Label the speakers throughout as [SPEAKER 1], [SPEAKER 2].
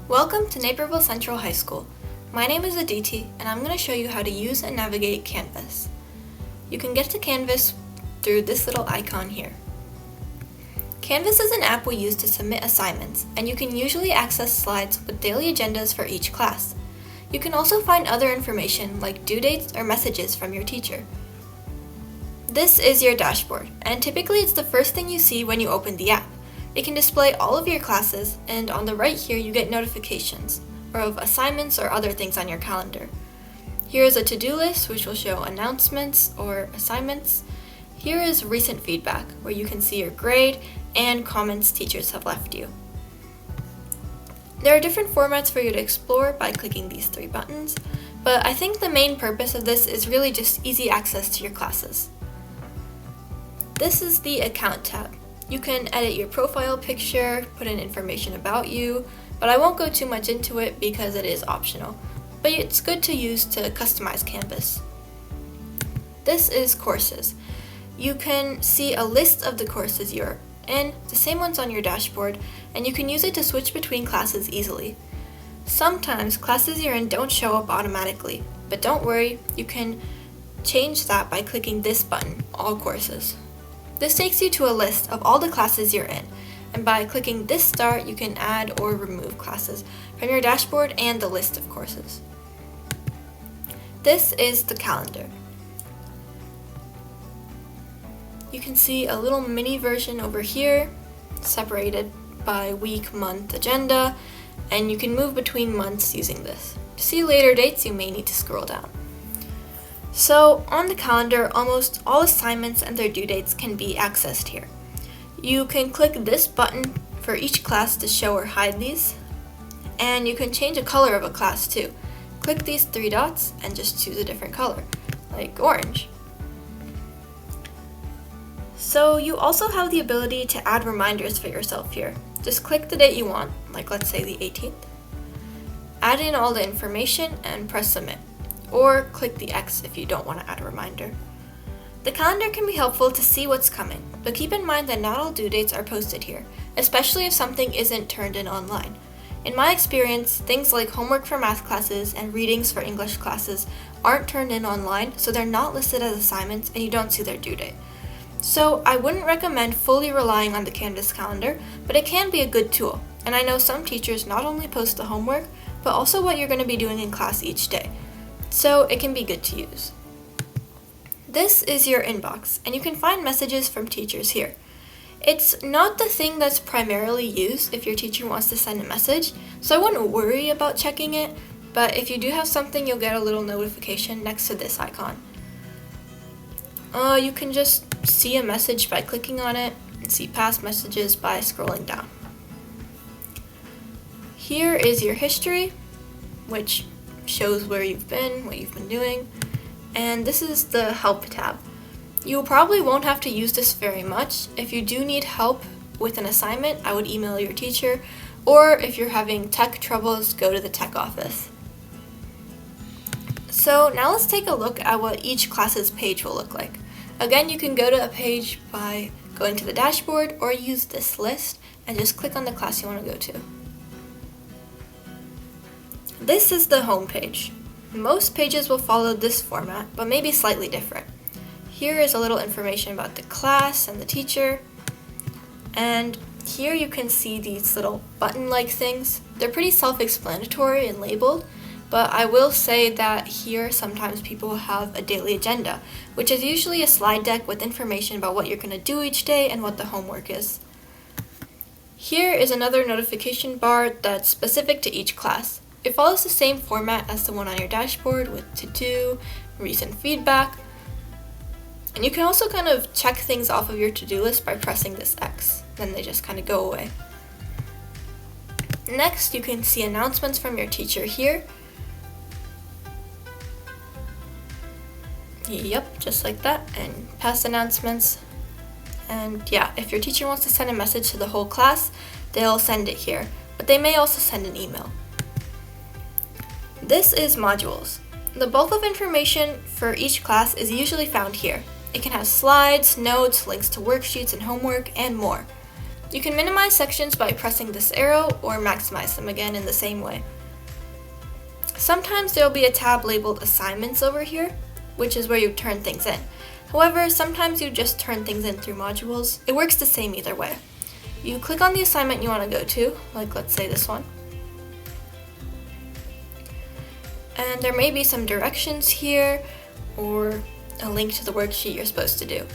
[SPEAKER 1] Welcome to Naperville Central High School. My name is Aditi and I'm going to show you how to use and navigate Canvas. You can get to Canvas through this little icon here. Canvas is an app we use to submit assignments, and you can usually access slides with daily agendas for each class. You can also find other information like due dates or messages from your teacher. This is your dashboard, and typically it's the first thing you see when you open the app. It can display all of your classes, and on the right here you get notifications of assignments or other things on your calendar. Here is a to-do list which will show announcements or assignments. Here is recent feedback where you can see your grade and comments teachers have left you. There are different formats for you to explore by clicking these three buttons, but I think the main purpose of this is really just easy access to your classes. This is the Account tab. You can edit your profile picture, put in information about you, but I won't go too much into it because it is optional, but it's good to use to customize Canvas. This is Courses. You can see a list of the courses you're in, the same ones on your dashboard, and you can use it to switch between classes easily. Sometimes classes you're in don't show up automatically, but don't worry, you can change that by clicking this button, All Courses. This takes you to a list of all the classes you're in, and by clicking this star, you can add or remove classes from your dashboard and the list of courses. This is the calendar. You can see a little mini version over here, separated by week, month, agenda, and you can move between months using this. To see later dates, you may need to scroll down. So on the calendar, almost all assignments and their due dates can be accessed here. You can click this button for each class to show or hide these, and you can change the color of a class too. Click these three dots and just choose a different color, like orange. So you also have the ability to add reminders for yourself here. Just click the date you want, like let's say the 18th. Add in all the information and press submit. Or click the X if you don't want to add a reminder. The calendar can be helpful to see what's coming, but keep in mind that not all due dates are posted here, especially if something isn't turned in online. In my experience, things like homework for math classes and readings for English classes aren't turned in online, so they're not listed as assignments and you don't see their due date. So I wouldn't recommend fully relying on the Canvas calendar, but it can be a good tool. And I know some teachers not only post the homework, but also what you're going to be doing in class each day. So it can be good to use. This is your inbox, and you can find messages from teachers here. It's not the thing that's primarily used if your teacher wants to send a message, so I wouldn't worry about checking it, but if you do have something, you'll get a little notification next to this icon. You can just see a message by clicking on it, and see past messages by scrolling down. Here is your history, which shows where you've been, what you've been doing, and this is the Help tab. You probably won't have to use this very much. If you do need help with an assignment, I would email your teacher, or if you're having tech troubles, go to the tech office. So now let's take a look at what each class's page will look like. Again, you can go to a page by going to the dashboard or use this list and just click on the class you want to go to. This is the home page. Most pages will follow this format, but maybe slightly different. Here is a little information about the class and the teacher. And here you can see these little button-like things. They're pretty self-explanatory and labeled, but I will say that here sometimes people have a daily agenda, which is usually a slide deck with information about what you're going to do each day and what the homework is. Here is another notification bar that's specific to each class. It follows the same format as the one on your dashboard with to-do, recent feedback, and you can also kind of check things off of your to-do list by pressing this X, then they just kind of go away. Next, you can see announcements from your teacher here. Yep, just like that, and past announcements. And yeah, if your teacher wants to send a message to the whole class, they'll send it here, but they may also send an email. This is modules. The bulk of information for each class is usually found here. It can have slides, notes, links to worksheets and homework, and more. You can minimize sections by pressing this arrow or maximize them again in the same way. Sometimes there will be a tab labeled Assignments over here, which is where you turn things in. However, sometimes you just turn things in through modules. It works the same either way. You click on the assignment you want to go to, like let's say this one. And there may be some directions here or a link to the worksheet you're supposed to do.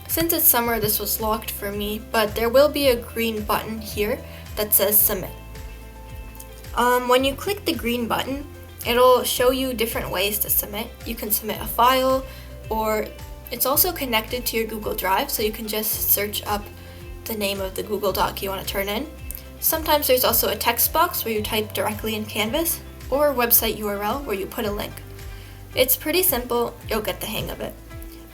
[SPEAKER 1] Since it's summer, this was locked for me, but there will be a green button here that says Submit. When you click the green button, it'll show you different ways to submit. You can submit a file, or it's also connected to your Google Drive, so you can just search up the name of the Google Doc you want to turn in. Sometimes there's also a text box where you type directly in Canvas, or a website URL where you put a link. It's pretty simple, you'll get the hang of it.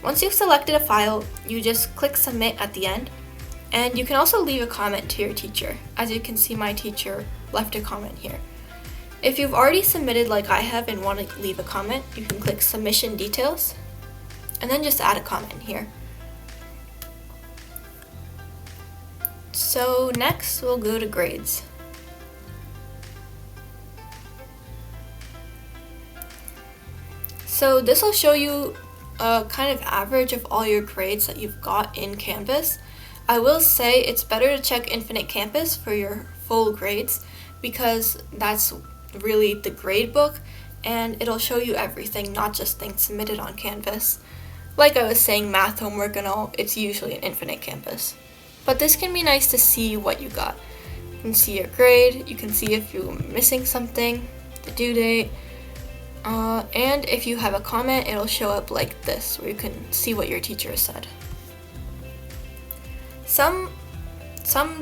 [SPEAKER 1] Once you've selected a file, you just click Submit at the end, and you can also leave a comment to your teacher. As you can see, my teacher left a comment here. If you've already submitted like I have and want to leave a comment, you can click Submission Details, and then just add a comment here. So next, we'll go to grades. So this will show you a kind of average of all your grades that you've got in Canvas. I will say it's better to check Infinite Campus for your full grades because that's really the grade book and it'll show you everything, not just things submitted on Canvas. Like I was saying, math homework and all, it's usually in Infinite Campus. But this can be nice to see what you got. You can see your grade, you can see if you're missing something, the due date, and if you have a comment, it'll show up like this, where you can see what your teacher said. Some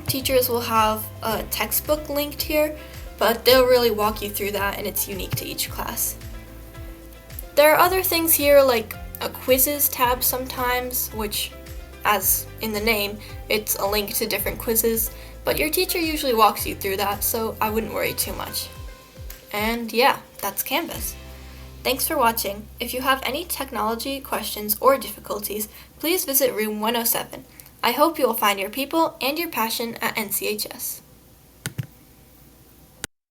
[SPEAKER 1] teachers will have a textbook linked here, but they'll really walk you through that and it's unique to each class. There are other things here like a quizzes tab sometimes, which, as in the name, it's a link to different quizzes, but your teacher usually walks you through that, so I wouldn't worry too much. And yeah, that's Canvas. Thanks for watching. If you have any technology questions or difficulties, please visit room 107. I hope you will find your people and your passion at NCHS.